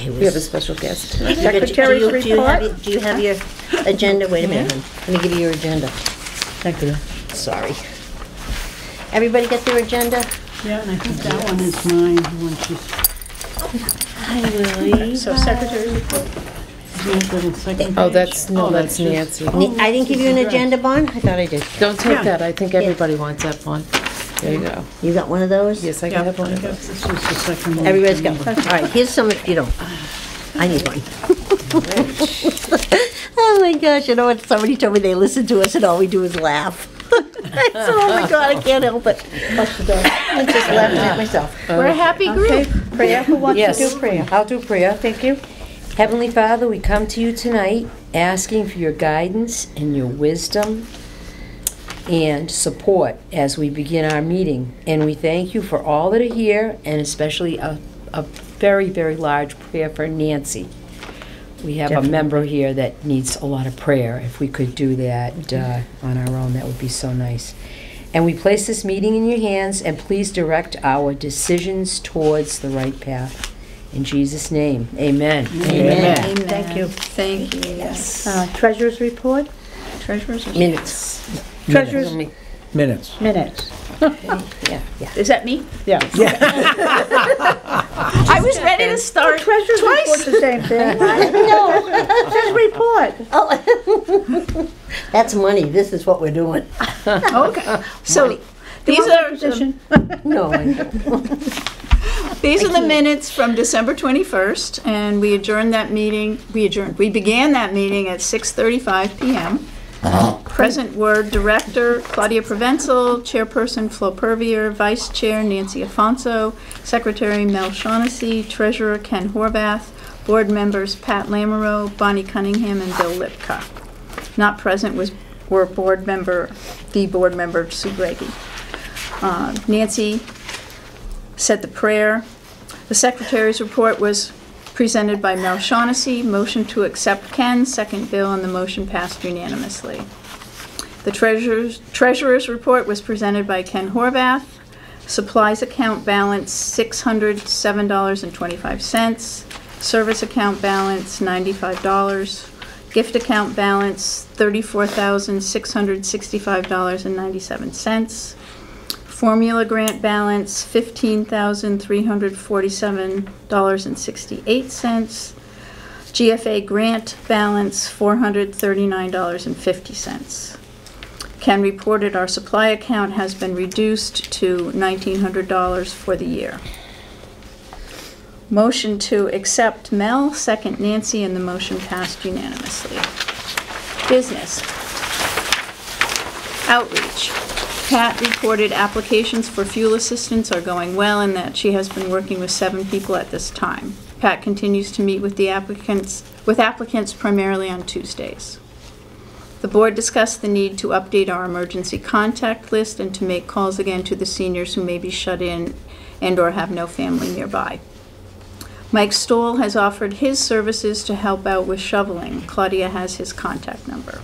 Okay, We have a special guest. Secretary's report. Do you have your agenda? Wait a minute. Let me give you your agenda. Thank you. Sorry. Everybody get their agenda? Yeah, and I think that one is mine, the one she's... Hi, Willie. So secretary's report. Oh, that's Nancy. I didn't give you an agenda, Bon? I thought I did. Don't take that. I think everybody wants that one. There you go. You got one of those? Yes, I can have one of those. This was the second one. Everybody's got one. All right, here's some if you don't. I need one. Oh my gosh, you know what? Somebody told me they listen to us and all we do is laugh. I said, oh my God, I can't help it. I'm just laughing at myself. We're a happy group. Prayer, who wants Yes, to do prayer? I'll do prayer, thank you. Heavenly Father, we come to you tonight asking for your guidance and your wisdom and support as we begin our meeting. And we thank you for all that are here, and especially a very, very large prayer for Nancy. We have a member here that needs a lot of prayer. If we could do that on our own, that would be so nice. And we place this meeting in your hands, and please direct our decisions towards the right path. In Jesus' name, amen. Amen. Thank you. Thank you, yes. Treasurer's report. Treasurer's report. Minutes. Treasurer's Minutes. minutes. Yeah. Is that me? Yeah. I was ready to start Treasurer's report's twice. the same thing. No, just report. That's money. This is what we're doing. Okay. So these want my are position? No, I don't. These are the minutes from December 21st, and we adjourned that meeting. We began that meeting at 6:35 p.m. Present were Director Claudia Provenzel, Chairperson Flo Purvier, Vice Chair Nancy Afonso, Secretary Mel Shaughnessy, Treasurer Ken Horvath, Board members Pat Lamoureux, Bonnie Cunningham, and Bill Lipka. Not present were the board member Sue Brady. Nancy said the prayer. The Secretary's report was presented by Mel Shaughnessy. Motion to accept Ken, second Bill, and the motion passed unanimously. The Treasurer's report was presented by Ken Horvath. Supplies account balance $607.25. Service account balance $95. Gift account balance $34,665.97. Formula grant balance $15,347.68. GFA grant balance $439.50. Ken reported our supply account has been reduced to $1,900 for the year. Motion to accept Mel, second Nancy, and the motion passed unanimously. Business. Outreach. Pat reported applications for fuel assistance are going well and that she has been working with 7 people at this time. Pat continues to meet with the applicants primarily on Tuesdays. The board discussed the need to update our emergency contact list and to make calls again to the seniors who may be shut in and or have no family nearby. Mike Stoll has offered his services to help out with shoveling. Claudia has his contact number.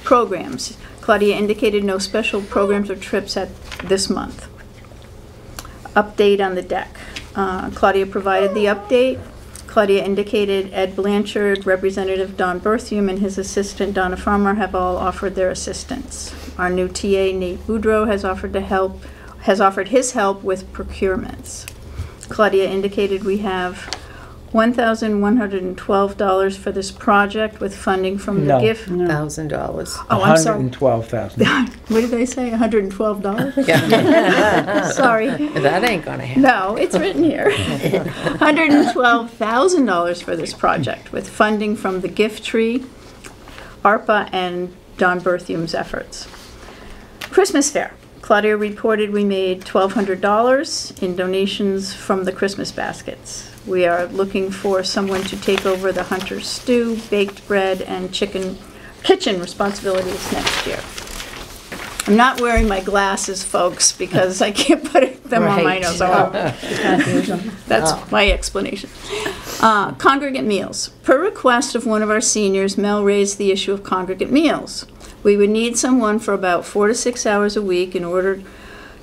Programs. Claudia indicated no special programs or trips this month. Update on the deck. Claudia provided the update. Claudia indicated Ed Blanchard, Representative Don Berthium, and his assistant Donna Farmer have all offered their assistance. Our new TA, Nate Boudreau, has offered his help with procurements. Claudia indicated we have $1,112 for this project with funding from the gift. $1,000. Oh, I'm sorry. $112,000. What did they say? $112? Yeah. Sorry. That ain't gonna happen. No, it's written here. $112,000 for this project with funding from the Gift Tree, ARPA, and Don Berthium's efforts. Christmas Fair. Claudia reported we made $1,200 in donations from the Christmas baskets. We are looking for someone to take over the Hunter's Stew, baked bread, and kitchen responsibilities next year. I'm not wearing my glasses, folks, because I can't put them on my nose. That's my explanation. Congregate meals. Per request of one of our seniors, Mel raised the issue of congregate meals. We would need someone for about 4 to 6 hours a week in order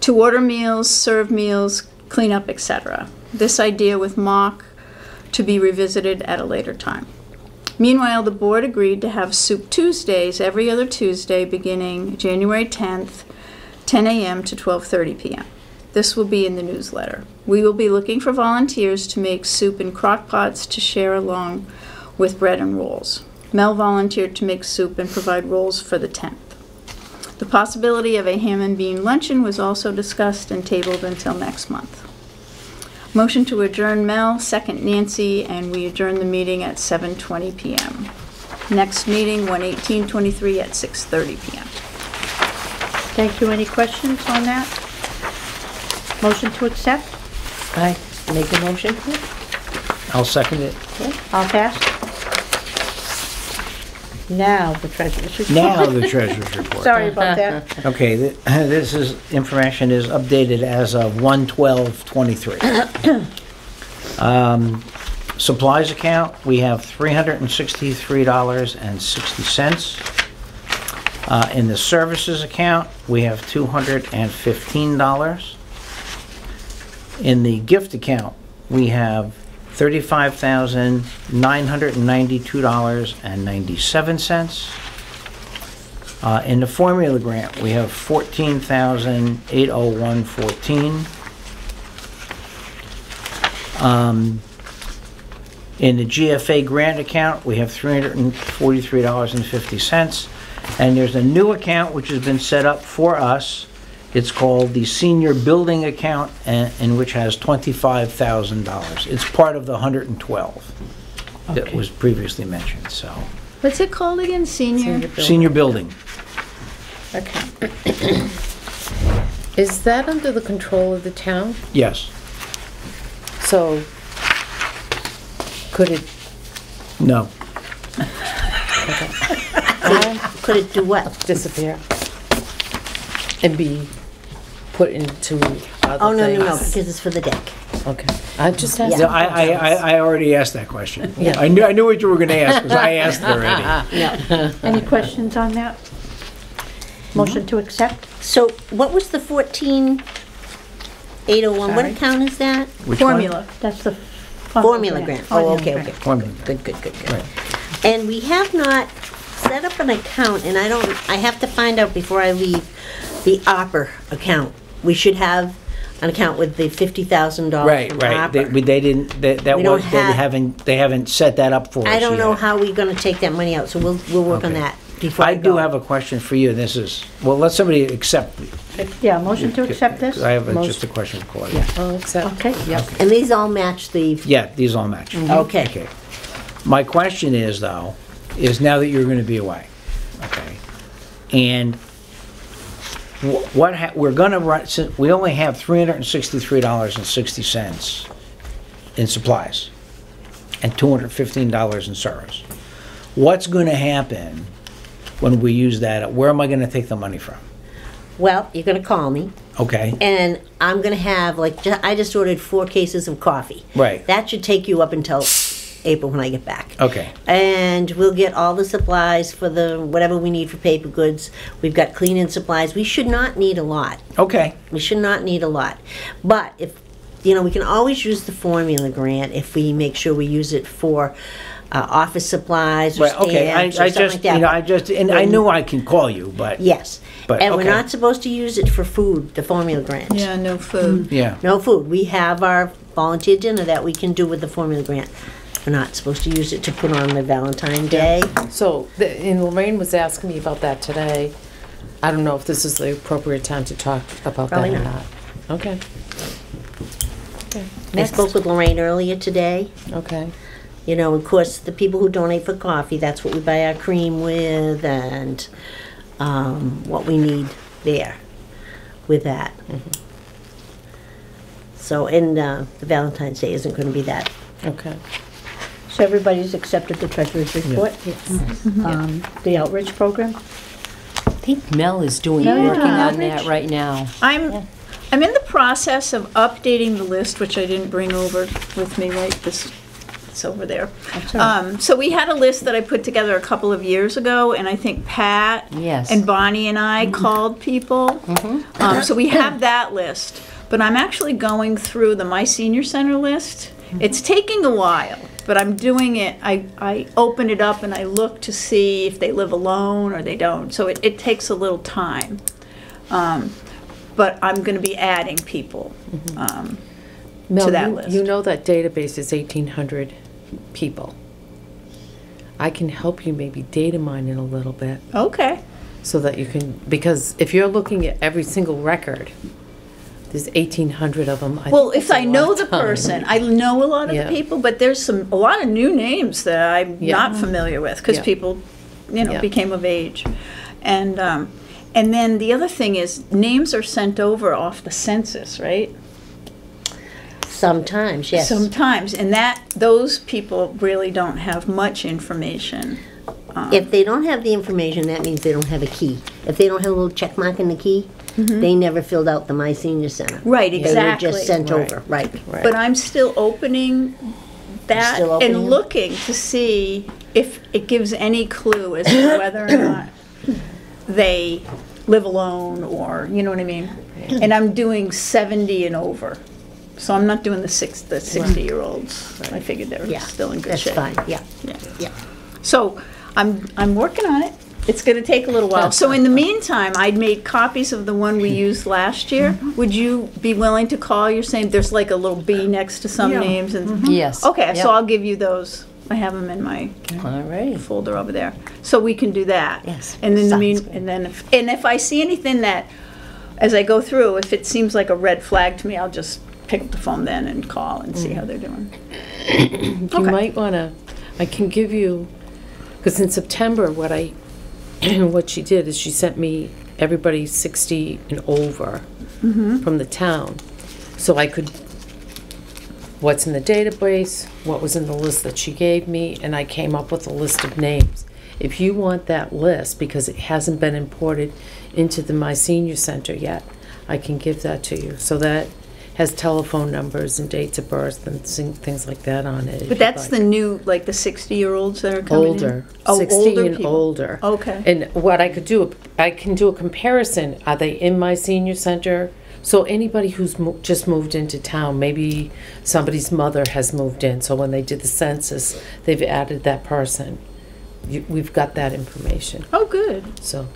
to order meals, serve meals, clean up, etc. This idea with mock to be revisited at a later time. Meanwhile, the board agreed to have Soup Tuesdays every other Tuesday beginning January 10th, 10 a.m. to 12:30 p.m. This will be in the newsletter. We will be looking for volunteers to make soup in crock pots to share along with bread and rolls. Mel volunteered to make soup and provide rolls for the 10th. The possibility of a ham and bean luncheon was also discussed and tabled until next month. Motion to adjourn Mel, second Nancy, and we adjourn the meeting at 7:20 p.m. Next meeting, 1/18/23 at 6:30 p.m. Thank you. Any questions on that? Motion to accept? I make a motion? I'll second it. All passed? Now the treasurer's report. Now the treasurer's report. Sorry about that. Okay, this is, information is updated as of 1/12/23. Supplies account, we have $363.60. In the services account, we have $215. In the gift account, we have $35,992.97. In the formula grant, we have $14,801.14. In the GFA grant account, we have $343.50. And there's a new account which has been set up for us. It's called the Senior Building Account, in which has $25,000. It's part of the 112 that was previously mentioned, so. What's it called again? Senior? Senior Building. Okay. Is that under the control of the town? Yes. So, could it, No. Could it do what? disappear? And be put into other things? Oh, no, because it's for the deck. Okay. I just asked. No, I already asked that question. Yeah. I knew what you were gonna ask, because I asked it already. Any questions on that? Motion to accept? So what was the 14,801? What Sorry. account is that? Which one? Formula. That's the formula grant. Oh, okay, okay. Formula. Good. Right. And we have not set up an account, and I have to find out before I leave, the ARPA account. We should have an account with the $50,000 Right, from right. ARPA. They didn't, they haven't set that up for us I don't know yet. how we're gonna take that money out, so we'll work on Okay. that before I I do go. have a question for you, and this is, well, let somebody accept. Yeah, motion to accept this? I have just a question for Claudia. Oh, accept. Okay, yep. And these all match the, Yeah, these all match. okay. Okay. My question is, though, is now that you're gonna be away, okay? And we're gonna run, since we only have $363.60 in supplies and $215 in service. What's gonna happen when we use that? Where am I gonna take the money from? Well, you're gonna call me, Okay, and I'm gonna have, I just ordered 4 cases of coffee. right, That should take you up until April when I get back. okay, And we'll get all the supplies for whatever we need for paper goods. We've got cleaning supplies. We should not need a lot. okay, We should not need a lot. But if, we can always use the formula grant if we make sure we use it for office supplies or right, okay. stamps or I something just, like that. and I knew I can call you, but. Yes. But, And we're okay. not supposed to use it for food, the formula grant. Yeah, no food. Yeah, No food. We have our volunteer dinner that we can do with the formula grant. We're not supposed to use it to put on the Valentine's Day. So, and Lorraine was asking me about that today. I don't know if this is the appropriate time to talk about that Probably or not. not. Okay. Okay. I spoke with Lorraine earlier today. Okay. Of course, the people who donate for coffee, that's what we buy our cream with and what we need there with that. So, and the Valentine's Day isn't going to be that. Okay. So everybody's accepted the treasurer's report? The outreach program? I think Mel is working on that right now. I'm in the process of updating the list, which I didn't bring over with me, right? It's over there. So we had a list that I put together a couple of years ago, and I think Pat Yes. and Bonnie and I called people. So we have that list. But I'm actually going through the My Senior Center list, It's taking a while, but I'm doing it, I open it up and I look to see if they live alone or they don't, so it takes a little time. But I'm gonna be adding people, Mel, to that you- list. You know that database is 1,800 people. I can help you maybe data mine it a little bit Okay, so that you can, because if you're looking at every single record, there's 1,800 of them. well, think if that's I a know lot the of time. person, I know a lot of the Yeah. people, but there's a lot of new names that I'm Yeah. not familiar with, because Yeah. people, Yeah. became of age. And then the other thing is, names are sent over off the census, right? Sometimes, yes. Sometimes, and those people really don't have much information. If they don't have the information, that means they don't have a key. If they don't have a little check mark in the key, they never filled out the My Senior Center. Right, They were exactly. just sent Right. over, right. Right. But I'm still opening that Still opening and them? looking to see if it gives any clue as to whether or not they live alone, or, you know what I mean? And I'm doing 70 and over. So I'm not doing the 60-year-olds. I figured they were Yeah, still in good that's shape. fine, yeah, Yeah. yeah. So I'm working on it. It's gonna take a little while. So in the meantime, I'd made copies of the one we used last year. Would you be willing to call? You're saying there's like a little B next to some Yeah. names and. Yes. Okay, Yep. so I'll give you those. I have them in my All right. folder over there. So we can do that. Yes, And then sounds good. and then if I see anything that, as I go through, if it seems like a red flag to me, I'll just pick up the phone then and call and see how they're doing. You Okay. might want to, I can give you, because in September, what she did is she sent me everybody 60 and over from the town. So I could, what's in the database, what was in the list that she gave me, and I came up with a list of names. If you want that list, because it hasn't been imported into the My Senior Center yet, I can give that to you. So that has telephone numbers and dates of birth and things like that on it. if But you'd that's like. the new, like the 60-year-olds that are coming in? Older, Oh, 60 older and people. older. Okay. And what I could do, I can do a comparison. Are they in My Senior Center? So anybody who's just moved into town, maybe somebody's mother has moved in, so when they did the census, they've added that person. We've got that information, Oh, good. so.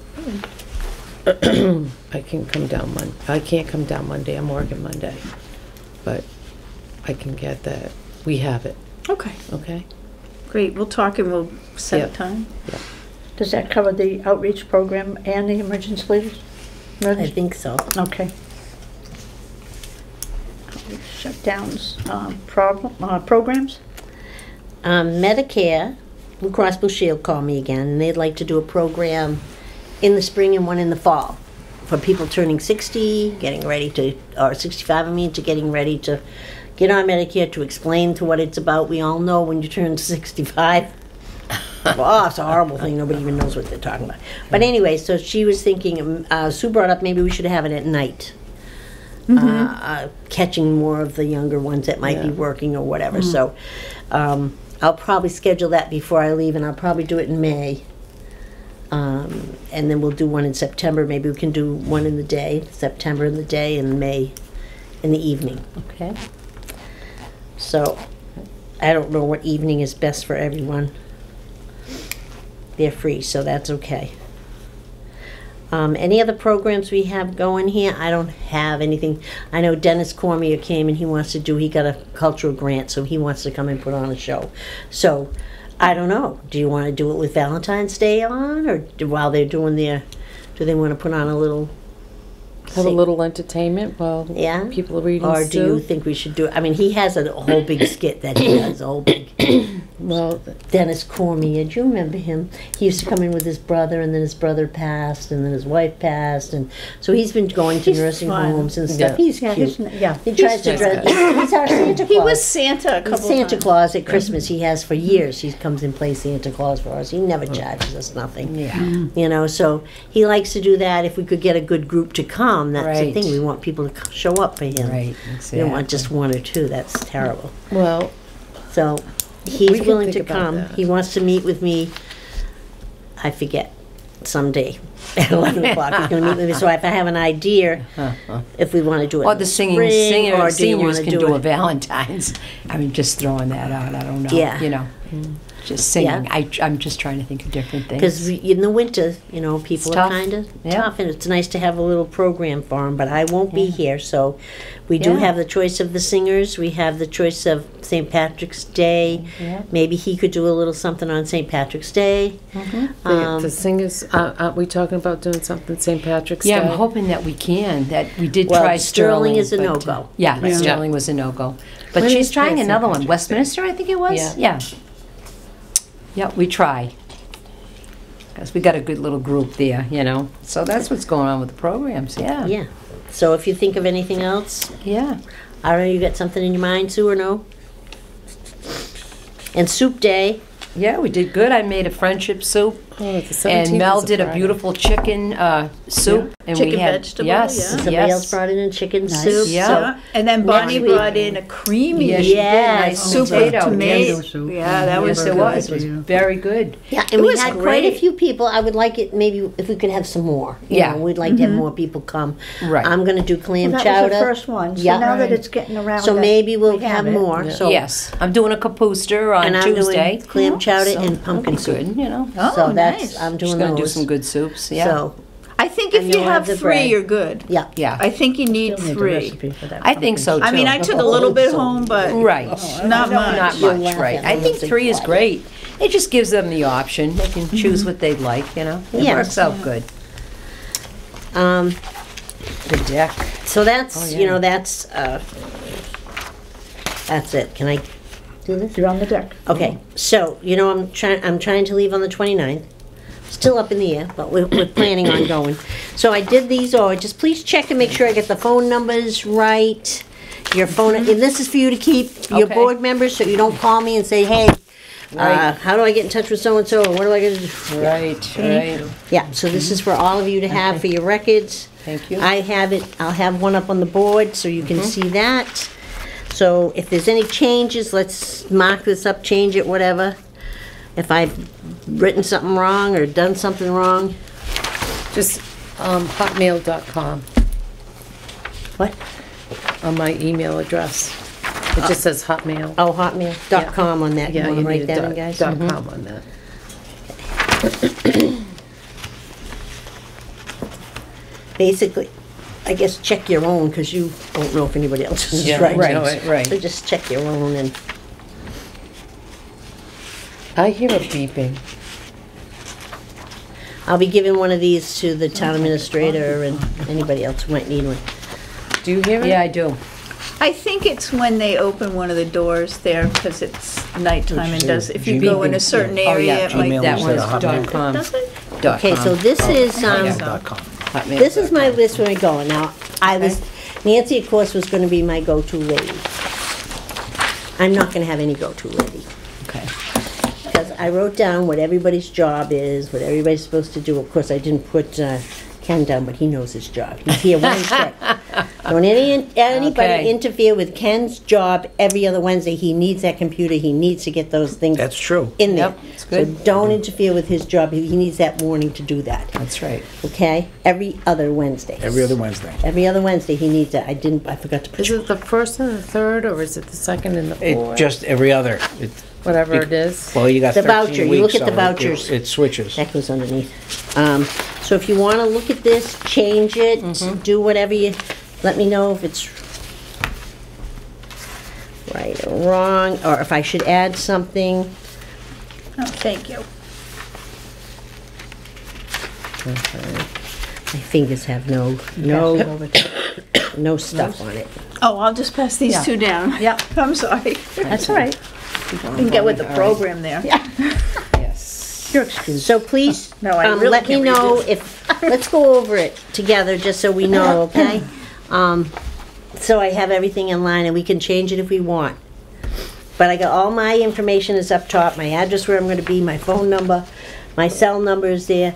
I can come down I can't come down Monday, I'm working Monday, but I can get that. We have it, Okay, okay? great. We'll talk and we'll set a Yep. time. Does that cover the outreach program and the emergency leaders? I think so. Okay. Outreach Shutdowns, programs? Medicare, Blue Cross Blue Shield called me again, and they'd like to do a program in the spring and one in the fall for people turning 60, getting ready to, or 65, I mean, to getting ready to get on Medicare, to explain to what it's about. We all know when you turn 65, oh, it's a horrible thing. Nobody even knows what they're talking about. But anyway, so she was thinking, Sue brought up maybe we should have it at night. Catching more of the younger ones that might be Yeah. working or whatever. So I'll probably schedule that before I leave, and I'll probably do it in May. And then we'll do one in September. Maybe we can do one in the day, September in the day, and May in the evening. Okay? So I don't know what evening is best for everyone. They're free, so that's okay. Any other programs we have going here? I don't have anything. I know Dennis Cormier came and he got a cultural grant, so he wants to come and put on a show. So, I don't know. Do you want to do it with Valentine's Day on, or while they're doing do they want to put on a little Have a sing- little entertainment while Yeah? people are reading Or do you Sue. think we should do it? I mean, he has a whole big skit that he does, a whole big. Well, Dennis Cormier, do you remember him? He used to come in with his brother, and then his brother passed, and then his wife passed, and so he's been going to He's nursing fun. homes and stuff. Yeah. He's Yeah, cute. yeah. He tries to nice dress. guy. He's our Santa Claus. He was Santa a He's couple Santa times. Claus at Christmas. He has for years. He comes and plays Santa Claus for us. He never charges us nothing. Yeah. You know, so he likes to do that. If we could get a good group to come, that's the Right. thing. We want people to show up for him. Right, We don't want just one or two. That's terrible. well, So We he's can willing think to about come. that. He wants to meet with me. I forget someday. at 11 o'clock. He's going to meet with me, so if I have an idea, if we want to do it Or in the spring, singers or do you want seniors to can do do a it? Valentine's. I mean, just throwing that out, I don't know, Yeah. you know. Just singing. I'm just trying to think of different things. Because in the winter, you know, people It's are tough. kind of Yeah. tough, and it's nice to have a little program for them, but I won't be here, so we do Yeah. have the choice of the singers, we have the choice of St. Patrick's Day. Yeah. Maybe he could do a little something on St. Patrick's Day. The singers, aren't we talking about doing something St. Patrick's Day? Yeah, I'm hoping that we can, that we did Well, try Sterling Sterling. is a but, no-go. Yeah, Yeah. Sterling was a no-go. But When she's is trying St. another one, Patrick's Westminster, I think it was? Yeah. Yeah. Yeah, we try. Because we got a good little group there, you know. So that's what's going on with the programs, yeah. Yeah, so if you think of anything else, Yeah. I don't know, you got something in your mind, Sue, or no? And Soup Day, Yeah, we did good. I made a friendship soup. Oh, the 17th And Mel is did a Friday. beautiful chicken soup. And we Chicken had, vegetable, yes, yeah. somebody yes. else brought in a chicken Nice. soup, Yeah. so. And then Bonnie week. brought in a creamy Yeah, she did. Yes. Nice soup potato. with Tomato tomato. soup. Yeah, that was Yes, it good. was. It was very good. Yeah, It and we was had quite a great. few people. I would like it maybe if we could have some more. You Yeah. know, we'd like to have more people come. Right. I'm going to do clam Well, that chowder. was the first one, so Yeah. now that it's getting around. So that maybe we'll we have it. more. So Yes. I'm doing a kapooster on and I'm Tuesday. doing clam chowder So and pumpkin that'll be soup. good, you know. Oh, So that's nice. I'm Just doing gonna do those. some good soups, yeah. So I think if And you you'll have have the 3, bread. you're good. yeah. Yeah. I think you need Still need the 3. recipe for that I think so, too. I mean, I took a little bit home, but Right. not much. Not You'll much, laugh right. at I me think once in 3 is a while. great. It just gives them the option. They can choose what they'd like, you know. It Yes. works out good. Um, The deck. so that's Oh, yeah. you know that's it. Can I do this? You're on the deck. Okay. So you know I'm trying to leave on the 29th. Still up in the air, but we're planning on going. So I did these, just please check and make sure I get the phone numbers right. Your phone, and this is for you to keep your Okay. board members, so you don't call me and say, hey, Right. how do I get in touch with so-and-so, or what do I get to do? Right, right. Yeah, so this is for all of you to have for your records. Thank you. I have it, I'll have one up on the board, so you can see that. So if there's any changes, let's mark this up, change it, whatever. If I've written something wrong or done something wrong. Just hotmail.com What? on my email address. It just says Hotmail. Oh, hotmail.com on that. You Yeah, want you to write need that a in, guys? dot .com on that. Basically, I guess check your own, because you won't know if anybody else is Yeah, right. right, right. So just check your own and, I hear a beeping. I'll be giving one of these to the town administrator and anybody else who might need one. Do you hear it? Yeah, I do. I think it's when they open one of the doors there, because it's nighttime and does, if you go in a certain Oh, area, yeah, it might. Gmail that instead was of Hotmail. .com. Does it? Okay, so this is, Hotmail.com. Hotmail. this is my list when I go. Now, Nancy, of course, was gonna be my go-to lady. I'm not gonna have any go-to lady. Okay. Because I wrote down what everybody's job is, what everybody's supposed to do. Of course, I didn't put Ken down, but he knows his job. He's here Wednesday. Don't anybody Okay. interfere with Ken's job every other Wednesday. He needs that computer. He needs to get those things That's true. in there. Yep, it's good. So don't interfere with his job. He needs that warning to do that. That's right. Okay? Every other Wednesday. Every other Wednesday. Every other Wednesday he needs that. I forgot to put Is it the first and the third, or is it the second and the It fourth? just every other. Whatever it is. Well, you got The 13 voucher. You weeks, look at the so vouchers. It switches. that goes underneath. So if you want to look at this, change it, do whatever you, let me know if it's right or wrong, or if I should add something. Oh, thank you. My fingers have no stuff on it. Oh, I'll just pass these Yeah. 2 down. Yeah. I'm sorry. That's all right. Didn't get with the program there. Yes. You're excused. So please, No, I really let me can't read know this. if, let's go over it together, just so we know, okay? So I have everything in line, and we can change it if we want. But I got, all my information is up top, my address where I'm gonna be, my phone number, my cell number is there.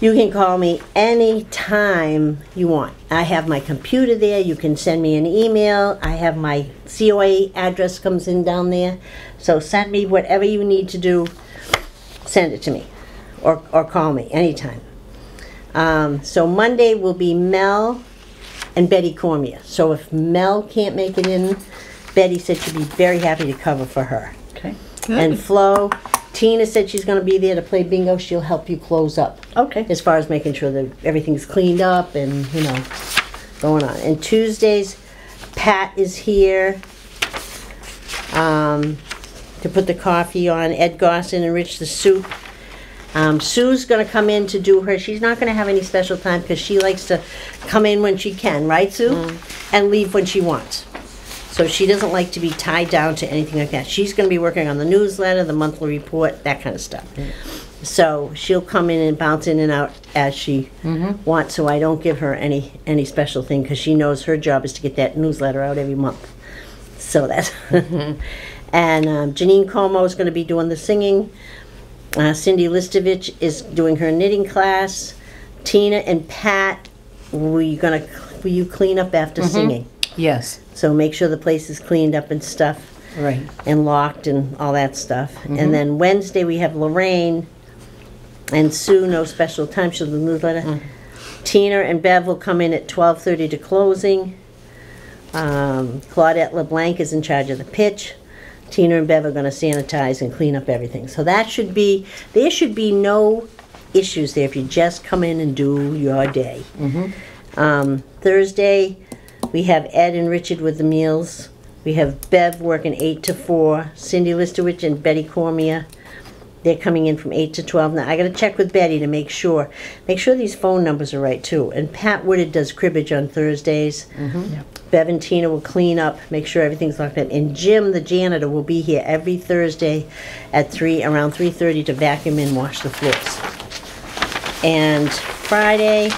You can call me anytime you want. I have my computer there, you can send me an email, I have my COA address comes in down there. So send me whatever you need to do, send it to me, or call me anytime. So Monday will be Mel and Betty Cormier. So if Mel can't make it in, Betty said she'd be very happy to cover for her. Okay. And Flo, Tina said she's gonna be there to play bingo. She'll help you close up. Okay. As far as making sure that everything's cleaned up and, you know, going on. And Tuesdays, Pat is here to put the coffee on. Ed Gosson and Rich the soup. Sue's gonna come in to do her, she's not gonna have any special time because she likes to come in when she can, right, Sue? And leave when she wants. So she doesn't like to be tied down to anything like that. She's gonna be working on the newsletter, the monthly report, that kind of stuff. So she'll come in and bounce in and out as she wants, so I don't give her any special thing because she knows her job is to get that newsletter out every month. So that's, and Janine Como is gonna be doing the singing. Cindy Listovich is doing her knitting class. Tina and Pat, will you clean up after singing? Yes, So make sure the place is cleaned up and stuff right. and locked and all that stuff. And then Wednesday we have Lorraine and Sue, no special time, she'll do the newsletter. Tina and Bev will come in at 12:30 to closing. Claudette LeBlanc is in charge of the pitch. Tina and Bev are gonna sanitize and clean up everything. So there should be no issues there if you just come in and do your day. Thursday, we have Ed and Richard with the meals. We have Bev working 8 to 4. Cindy Listowich and Betty Cormier, they're coming in from 8 to 12. Now, I gotta check with Betty to make sure these phone numbers are right too. And Pat Woodard does cribbage on Thursdays. Bev and Tina will clean up, make sure everything's locked up. And Jim, the janitor, will be here every Thursday at around 3:30 to vacuum and wash the floors. And Friday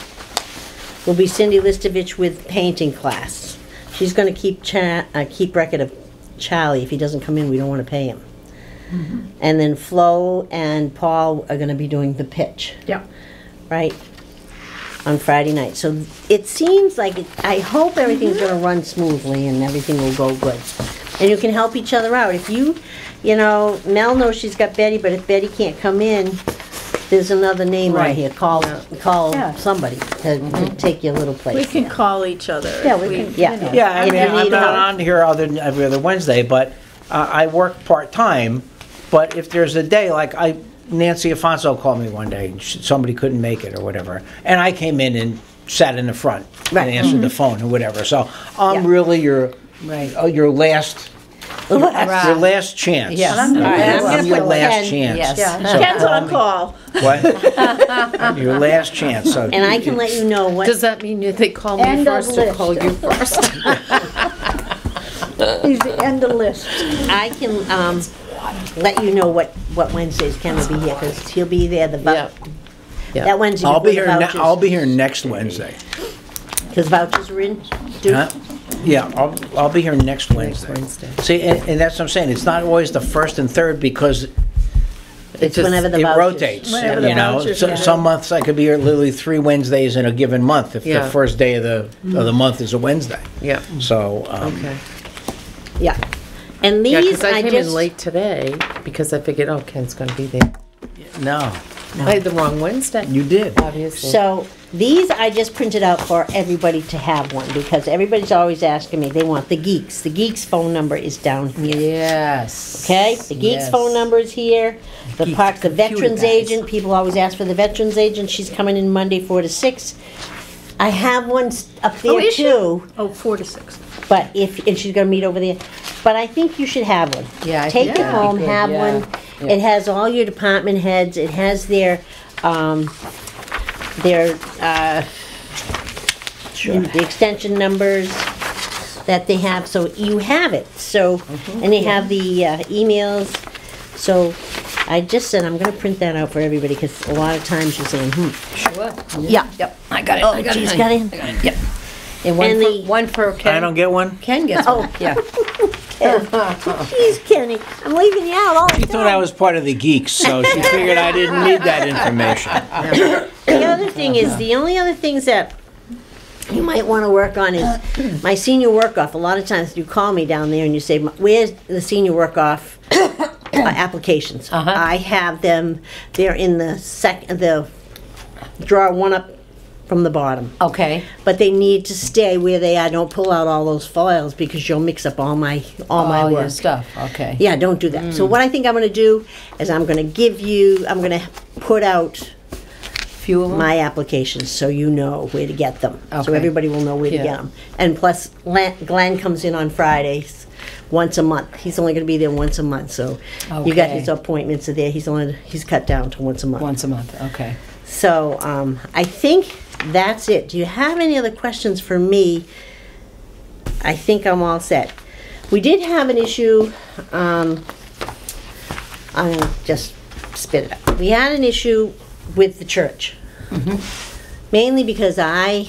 will be Cindy Listovich with painting class. She's gonna keep record of Charlie. If he doesn't come in, we don't wanna pay him. And then Flo and Paul are gonna be doing the pitch. Yeah. Right? On Friday night. So it seems like, I hope everything's gonna run smoothly and everything will go good. And you can help each other out. If you know, Mel knows she's got Betty, but if Betty can't come in, there's another name right here. Call Yeah. somebody to take your little place. We can call each other. Yeah, if we can, yeah. you know. Yeah, I If mean, you I'm need not help. on here every other Wednesday, but I work part-time. But if there's a day, like Nancy Afonso called me one day, and somebody couldn't make it or whatever, and I came in and sat in the front Right. and answered the phone or whatever. So I'm Yeah. really your last chance. Yes. All right, I'm gonna I'm your put last Ken. chance. Yes. So Ken's call on me. call. What? Your last chance. So And I can let you know what. Does that mean they call me End of first or list. call you first? He's the end of list. I can let you know what Wednesdays Ken will be here because he'll be there. Yeah. That Wednesday. I'll be before here. the vouchers. I'll be here next Wednesday. Because vouchers are in. due. Huh? Yeah, I'll be here next Wednesday. Wednesday. See, and that's what I'm saying. It's not always the first and third because It's whenever the it vouchers. rotates. Whenever the You know, vouchers so, are. some months I could be here literally 3 Wednesdays in a given month if Yeah. the first day of the month is a Wednesday. Yeah. So Okay. Yeah. And Yeah, these, because I I came just. in late today because I figured, oh, Ken's gonna be there. no, I had the wrong Wednesday, you did. obviously. So these I just printed out for everybody to have one because everybody's always asking me, they want the Geeks. The Geeks phone number is down here. Yes. Okay? The Geeks Yes. phone number is here. The Geeks Parks, the computer Veterans guys. Agent, people always ask for the Veterans Agent. She's coming in Monday 4 to 6. I have one up there is she? too, Oh, 4 to 6. but and she's gonna meet over there. But I think you should have one. Yeah, I Take think it that'd be home, good, have yeah. one. It has all your department heads. It has their the extension numbers that they have, so you have it. So, and they have the emails. So, I just said I'm gonna print that out for everybody because a lot of times you're saying, Sure. yeah. Yep, I got it. Oh, I got she's it. got it. Yep. And one, And for, the- one for Ken. I don't get one. Ken gets one. Yeah. Jeez, Kenny, I'm leaving you out all the She time. thought I was part of the geeks, so she figured I didn't need that information. The other thing is, the only other things that you might want to work on is my senior work-off. A lot of times you call me down there and you say, where's the senior work-off applications? I have them, they're in the drawer one up from the bottom. Okay. But they need to stay where they are. Don't pull out all those files because you'll mix up all my All your work. stuff, okay. Yeah, don't do that. So what I think I'm going to do is I'm going to put out Few of them? my applications so you know where to get them. So Okay. everybody will know where to Yeah. get them. And plus, Glenn comes in on Fridays once a month. He's only going to be there once a month. So you got Okay. his appointments are there. He's cut down to once a month. Once a month, okay. So I think that's it. Do you have any other questions for me? I think I'm all set. We did have an issue. I'm gonna just spit it out. We had an issue with the church, mainly because the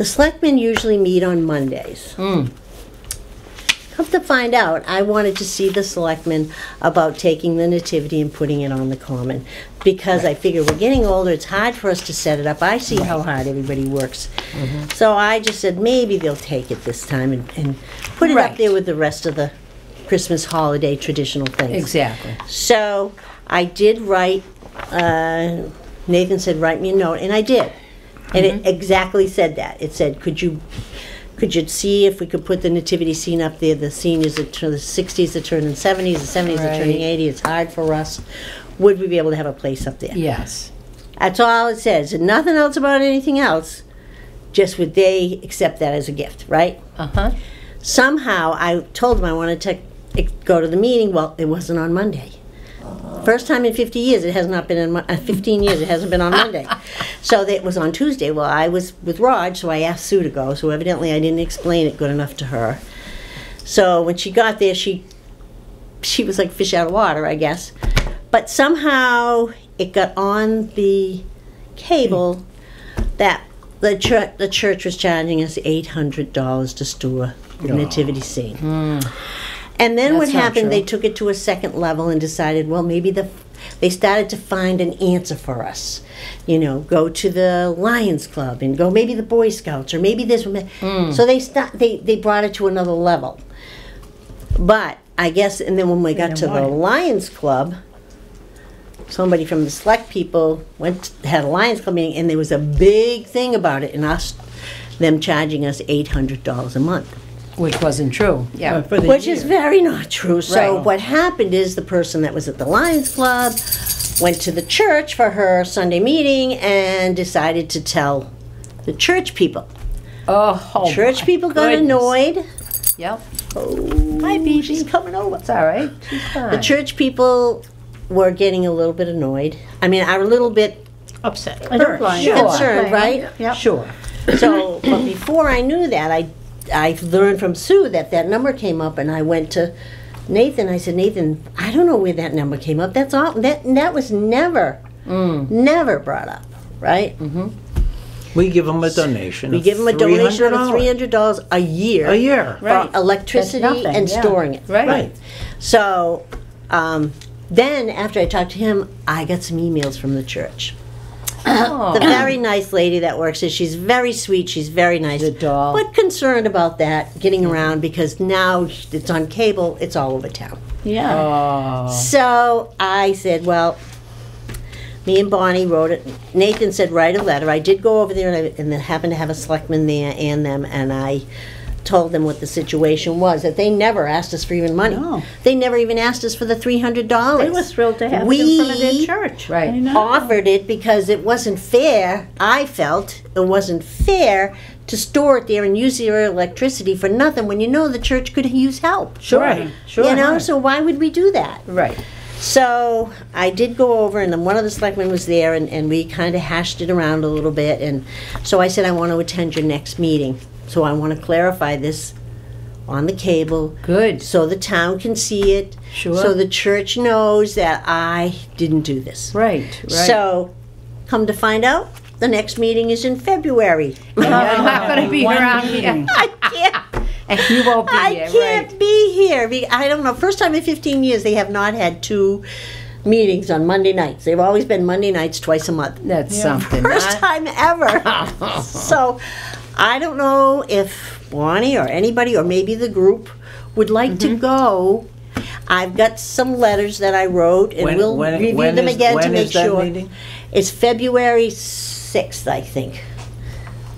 selectmen usually meet on Mondays. Come to find out, I wanted to see the selectmen about taking the nativity and putting it on the common. Because I figure we're getting older, it's hard for us to set it up. I see how hard everybody works. So I just said maybe they'll take it this time and put it up Right. there with the rest of the Christmas holiday traditional things. Exactly. So I did write, Nathan said, write me a note, and I did. And it exactly said that. It said, could you see if we could put the nativity scene up there? The seniors, the 60s are turning 70s, the 70s are turning Right. 80. It's hard for us. Would we be able to have a place up there? Yes. That's all it says. And nothing else about anything else. Just would they accept that as a gift, right? Uh-huh. Somehow, I told them I wanted to go to the meeting. Well, it wasn't on Monday. First time in 50 years, it has not been in 15 years, it hasn't been on Monday. So it was on Tuesday. Well, I was with Raj, so I asked Sue to go. So evidently I didn't explain it good enough to her. So when she got there, she was like fish out of water, I guess. But somehow it got on the cable that the church was charging us $800 to store the nativity scene. And then what That's not happened, true. they took it to a second level and decided, well, maybe they started to find an answer for us. You know, go to the Lions Club and go maybe the Boy Scouts or maybe this. So they brought it to another level. But I guess, and then when we got to the Lions Club, somebody from the select people had a Lions Club meeting, and there was a big thing about it, and them charging us $800 a month. Which wasn't true, yeah. For the Which year. is very not true. So Right. what happened is the person that was at the Lions Club went to the church for her Sunday meeting and decided to tell the church people. Oh, Church my people got goodness. annoyed. Yep, Hi, baby. She's coming over. it's all right. She's fine. The church people were getting a little bit annoyed. I mean, are a little bit Upset. Sure. concerned, right? Sure. So, but before I knew that, I learned from Sue that number came up, and I went to Nathan. I said, Nathan, I don't know where that number came up. That's all. That was never brought up, right? We give them a donation. We of give them a donation of $300 $300 a year. a year. For electricity That's nothing, and yeah. storing it. Right. Right. So, then after I talked to him, I got some emails from the church. Oh. The very nice lady that works there, she's very sweet, she's very nice. The doll. But concerned about that, getting around, because now it's on cable, it's all over town. Yeah. Oh. So I said, well, me and Bonnie wrote it. Nathan said, write a letter. I did go over there, and then happened to have a selectman there and them, and I told them what the situation was, that they never asked us for even money. No. They never even asked us for the $300. They were thrilled to have it We in front of their church. Right. I know. offered it because it wasn't fair. I felt it wasn't fair to store it there and use their electricity for nothing when you know the church could use help. Sure, Right. sure. You know, so why would we do that? Right. So I did go over, and then one of the selectmen was there, and we kind of hashed it around a little bit. And so I said, I want to attend your next meeting. So I want to clarify this on the cable. Good. So the town can see it. Sure. So the church knows that I didn't do this. Right, right. So, come to find out, the next meeting is in February. I'm not going to be One around meeting. here. I can't. And you won't be I here, can't right. be here. I don't know. First time in 15 years they have not had 2 meetings on Monday nights. They've always been Monday nights twice a month. That's something. First huh? time ever. So I don't know if Bonnie or anybody or maybe the group would like Mm-hmm. to go. I've got some letters that I wrote, and we'll review them again to make When is that sure. meeting? It's February 6th, I think.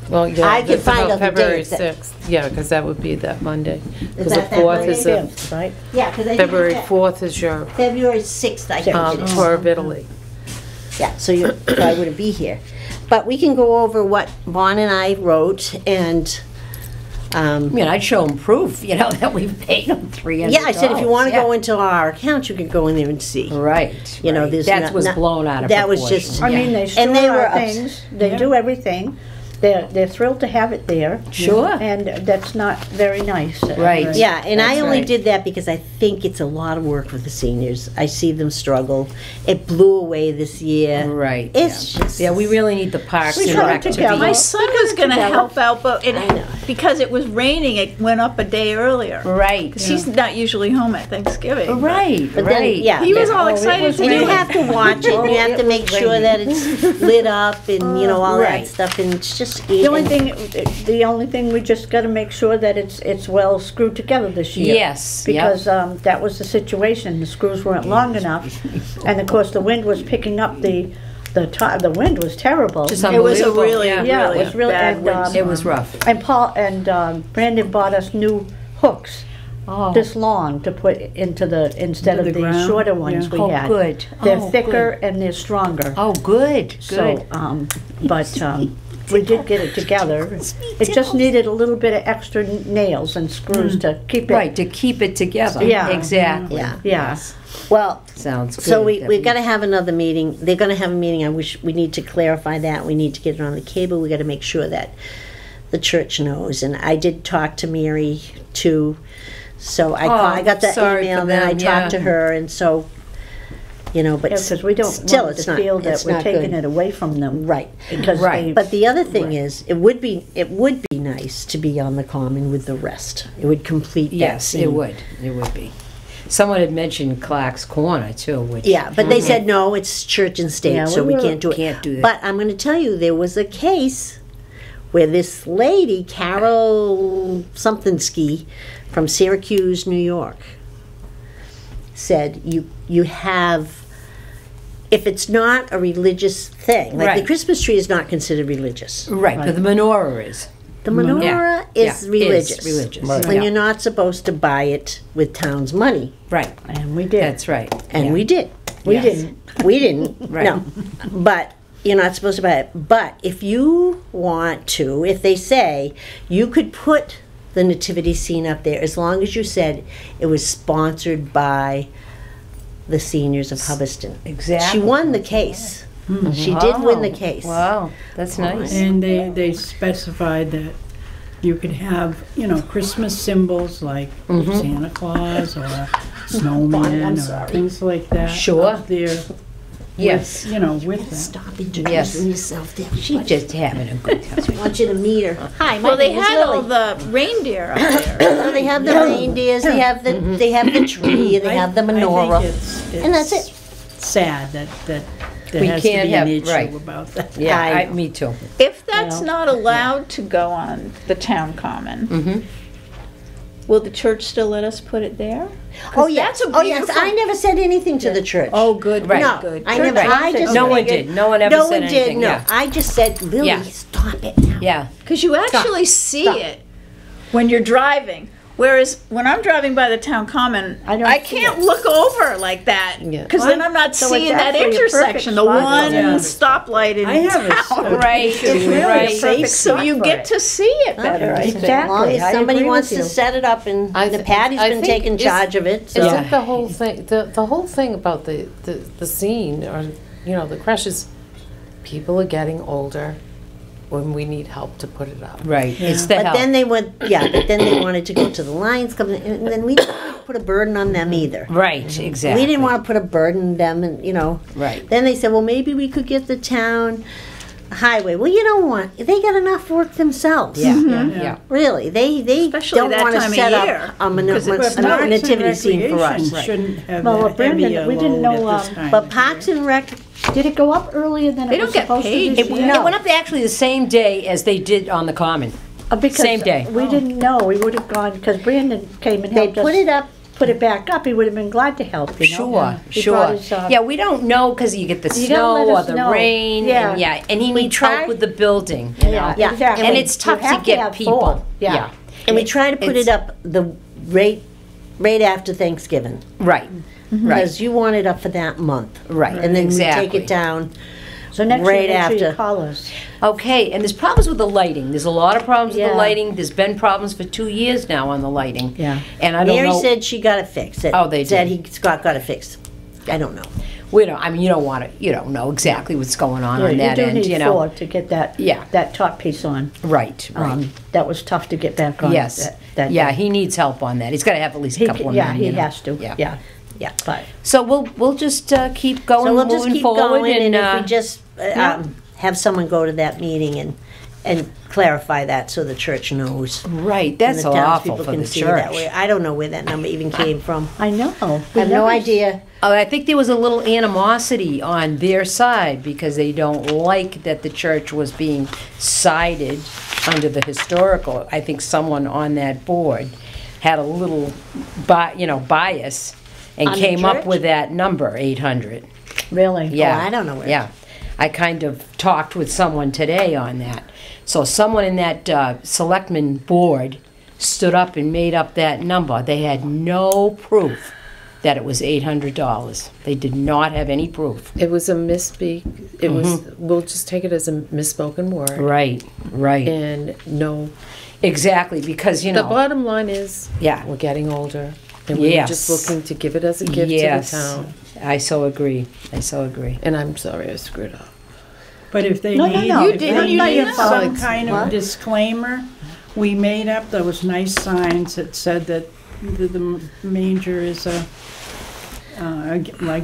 Well, yeah, I can that's find about out the February dates that- 6th. Yeah, because that would be that Monday. Because the that 4th February is a, 5th, right? Yeah, because I think February it's 4th is your February 6th, I think it is. tour of Italy. Yeah, so you probably wouldn't be here. But we can go over what Vaughn and I wrote, and, I mean, I'd show them proof, that we've paid them $300. yeah, I said if you want to go Yeah. into our account, you can go in there and see. Right. You know, right. there's That not- was not- blown out of that was proportion. just- I mean, they store And they were our things, they do everything. They're thrilled to have it there. Sure. And that's not very nice. Right. Yeah, and I That's only right. did that because I think it's a lot of work for the seniors. I see them struggle. It blew away this year. Right. It's yeah. just. Yeah, we really need the parks We and tried rec to to tell be. My them. son was gonna help out, but I know. because it was raining, it went up a day earlier. Right. 'Cause he's not usually home at Thanksgiving. Right. But then, right. yeah. He was yeah. all it excited was to And do you it. have to watch it, and you have to make sure that it's lit up and, all Right. that stuff, and it's just. The only thing, we just gotta make sure that it's well screwed together this year. Yes. yep. Because that was the situation, the screws weren't long enough, and of course, the wind was picking up the wind was terrible. Just It was a unbelievable. really, yeah. Yeah, it really was really, bad and, windstorm. It was rough. And Paul and Brandon bought us new hooks, Oh. this long, to put instead Into of the the ground? shorter ones Yeah. we Oh, had. good. They're Oh, thicker and they're stronger. Oh, good. Good. So, we did get it together. It just needed a little bit of extra nails and screws to keep it. right, to keep it together. Yeah. Exactly. Yeah. Yeah. Well, Sounds good. so we've Debbie. got to have another meeting. They're going to have a meeting. I wish we need to clarify that. We need to get it on the cable. We got to make sure that the church knows. And I did talk to Mary too. So I got that sorry email, for then I them, talked to yeah. her, and so, but Because we don't still, want it's them not to feel that it's we're not taking good. it away from them. Right. Because Right. they, But the other thing is, it would be nice to be on the common with the rest. It would complete that Yes, scene. it would. It would be. Someone had mentioned Clark's Corner too, which. Yeah, but they said no, it's church and state, Yeah, so we we were- can't do it. can't do that. But I'm going to tell you, there was a case where this lady, Carol Something-ski from Syracuse, New York, said you have, if it's not a religious thing, like the Right. Christmas tree is not considered religious. Right, but the menorah is. The menorah Yeah, is yeah, religious. is religious. Right. And Yeah. you're not supposed to buy it with town's money. Right, and we did. that's right. And yeah. we did. We Yes. didn't. We didn't, Right. no. But you're not supposed to buy it. But if you want to, if they say, you could put the nativity scene up there as long as you said it was sponsored by the seniors of Hubbardston. Exactly. She won the case. She did win the Wow. case. Wow, that's nice. And they specified that you could have, Christmas symbols like Mm-hmm. Santa Claus or a snowman or things like that. Sure. Up there, Yes. with that. Stop introducing Yes. yourself there. She's just having a good time. I want you to meet her. Hi, my Well, they name is had all Lily. the reindeer up there. They have the reindeers, they have the tree, and they have the I menorah. think it's And that's it. sad that there We has to can't be an have- issue right. about that. Yeah, I know. me too. If that's not allowed to go on the town common, will the church still let us put it there? Oh, yes. That's a Oh, yes. beautiful- I never said anything to the church. Oh, good, Right. No, good. I never, Right. I just. No one figured- did. No one ever No said one anything. did, no. Yeah. I just said, Lily, Yeah. stop it now. Yeah. Because you actually see Stop. it when you're driving. Whereas when I'm driving by the town common, I don't I see can't it. look over like that. Yeah. Because then I'm not So it's seeing that actually a perfect intersection, the spot. one Yeah. stoplight in I have a town. Right. It's really right. a perfect So spot you for get it. to see it better, I think. As long Exactly. as I somebody agree wants with to you. set it up, and the Patty's I been think taking is- charge of it, so. Isn't the whole thing, the whole thing about the scene, or, the crashes, people are getting older when we need help to put it up. Right. It's the But help. then they wanted to go to the Lions Club, and then we didn't want to put a burden on them either. Right, exactly. We didn't want to put a burden on them, and, Right. Then they said, well, maybe we could get the town highway. Well, you don't want, they got enough work themselves. Yeah, Yeah. yeah. Really, they Especially don't that want to time of set year, up a because it's a snow. nativity scene for us. Recreation shouldn't have Well, that Brandon, heavy a we didn't load know, at this time But of Parks year. and Rec, Did it go up earlier than They it don't was get supposed paid. to this year? It went up actually the same day as they did on the Common. Because same day. We didn't know. We would have gone, because Brandon came and they helped us. put it up put it back up, he would have been glad to help, you know? Sure, He sure. brought his, Yeah, we don't know because you get the You gotta snow let or us the know. rain, Yeah. and yeah, and he We needs tried- help with the building, you know? Yeah, exactly. And it's tough You have to get have people. four. Yeah. And we try to put It's- it up the right after Thanksgiving. Right, right, Because you want it up for that month. right, And then we take exactly. it down. So next year, right make sure you after. call us. Okay, and there's problems with the lighting. There's a lot of problems with Yeah. the lighting. There's been problems for 2 years now on the lighting. Yeah. And I don't Mary know. said she got it fixed. Oh, they Said did. Scott got it fixed. I don't know. We don't. I mean, you don't want to. You don't know exactly what's going on Yeah, that you do end. need You know. 4 to get that, Yeah. that top piece on. Right. Right. That was tough to get back on. yes. that Yeah. day. He needs help on that. He's got to have at least a He couple c- of Yeah, men. he you know. has to, yeah. Yeah. But, So we'll just keep going, So we'll just moving keep forward, going, and if uh, we just have someone go to that meeting and clarify that so the church knows. right. and That's the awful townspeople for can the see that way. church. I don't know where that number even came from. I know. I have no idea. Oh, I think there was a little animosity on their side because they don't like that the church was being sided under the historical. I think someone on that board had a little, bias and On the came up church? with that number, 800. Really? Yeah. I don't know where. Yeah. I kind of talked with someone today on that. So someone in that selectman board stood up and made up that number. They had no proof that it was $800. They did not have any proof. It was a misspeak. It was, we'll just take it as a misspoken word. Right, right. And no, Exactly, because, you the know, bottom line is, yeah. we're getting older. And we're Yes. just looking to give it as a gift Yes. to the town. I so agree. I so agree. And I'm sorry I screwed up. But if they No, no, need, no. if You they didn't. You need didn't. some kind What? of disclaimer, we made up those nice signs that said that the manger is a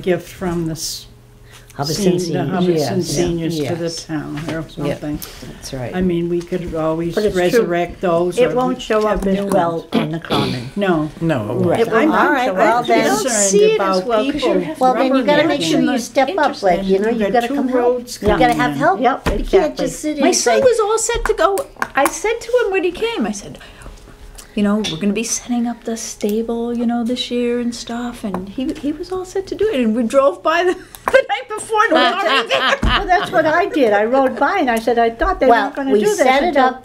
gift from the Hubbardston the Seniors. Hubbardston Yes, Seniors to the yes. town or something. That's right. I mean, we could always But it's true. resurrect those. It or won't show up have as new well ones. on the common. No. No, it won't. Right. It will not All right, show well up. then- I'm see concerned it as about well, 'cause people. you're- Well, then you gotta make sure you rubbernecking step up, like, you know, You've you got gotta two come help. roads You gotta coming have in. help. Yep, You can't exactly. just sit My and son say, was all set to go. I said to him when he came, I said, you know, we're going to be setting up the stable, you know, this year and stuff. And he was all set to do it. And we drove by the night before and it was already there. Well, that's what I did. I rode by and I said, I thought they well, weren't gonna we do this set it until. up